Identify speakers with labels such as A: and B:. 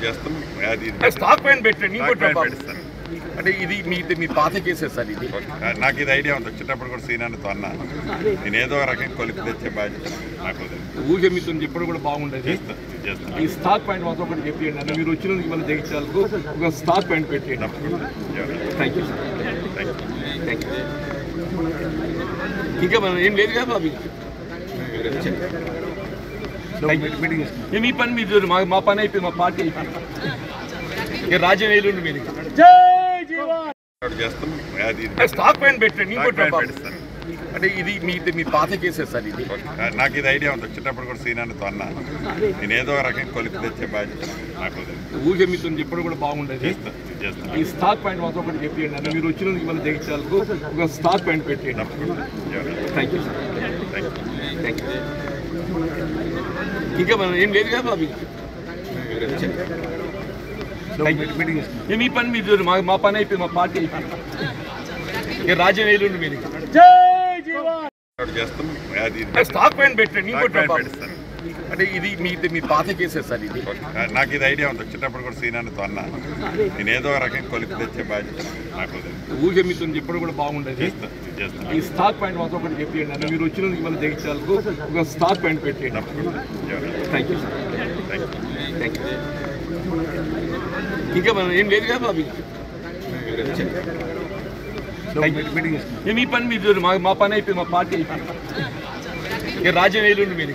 A: చేస్తాం
B: stock point పెట్టండి అంటే ఇది మీ పాత కేసెస్ సార్ ఇది
A: నాకు ఇది ఐడియా ఉంది చిన్నప్పుడు కూడా సీనాతో అన్నా నేను ఏదో రకంగా కొలిపి తెచ్చే బాధ్యత నాకు
B: ఊరికే మీతో చెప్పడం కూడా బాగుండేది ఈ స్టాక్ పాయింట్ మాత్రం ఒకటి చెప్పండి అన్న మీరు వచ్చినందుకు మన జగిత్యాలకు ఒక స్టాక్ పాయింట్ పెట్టండి థ్యాంక్ యూ థ్యాంక్ యూ ఇంకా మనం ఏం లేదు కదా బాబు మీ పని మీరు మా పని అయిపోయింది మా పార్టీ అయిపోయింది ఇక రాజ్యం వేలు మీరు
A: చేస్తాం
B: స్టాక్ పాయింట్ పెట్టండి అంటే ఇది మీ పాత కేసెస్ సార్ ఇది
A: నాకు ఇది ఐడియా ఉంది చిన్నప్పుడు కూడా సీనాతో అన్నా నేను ఏదో రకంగా కొలిపి తెచ్చే బాధ్యత నాకు
B: ఊరికే మీతో చెప్పడం కూడా బాగుండేది ఈ స్టాక్ పాయింట్ మాత్రం ఒకటి చెప్పండి అన్న మీరు వచ్చినందుకు మన జగిత్యాలకు ఒక స్టాక్ పాయింట్ పెట్టండి థ్యాంక్ యూ థ్యాంక్ యూ ఇంకా మనం ఏం లేదు కదా బాబు మీ పని మీరు మా పని అయిపోయింది మా పార్టీ అయిపోయింది ఇక రాజ్యం వేలు మీరు
A: చేస్తాం
B: స్టాక్ పాయింట్ పెట్టండి అంటే ఇది మీ పాత కేసెస్ సార్ ఇది
A: నాకు ఇది ఐడియా ఉంది చిన్నప్పుడు కూడా సీనాతో అన్నా నేను ఏదో రకంగా కొలిపి తెచ్చే బాధ్యత నాకు
B: ఊరికే మీతో చెప్పడం కూడా బాగుండేది ఈ స్టాక్ పాయింట్ మాత్రం ఒకటి చెప్పండి అన్న మీరు వచ్చినందుకు మన జగిత్యాలకు ఒక స్టాక్ పాయింట్ పెట్టండి థ్యాంక్ యూ థ్యాంక్ యూ ఇంకా మనం ఏం లేదు కదా బాబు మీ పని మీరు మా పని అయిపోయింది మా పార్టీ అయిపోయింది ఇక రాజ్యం వేలు మీరు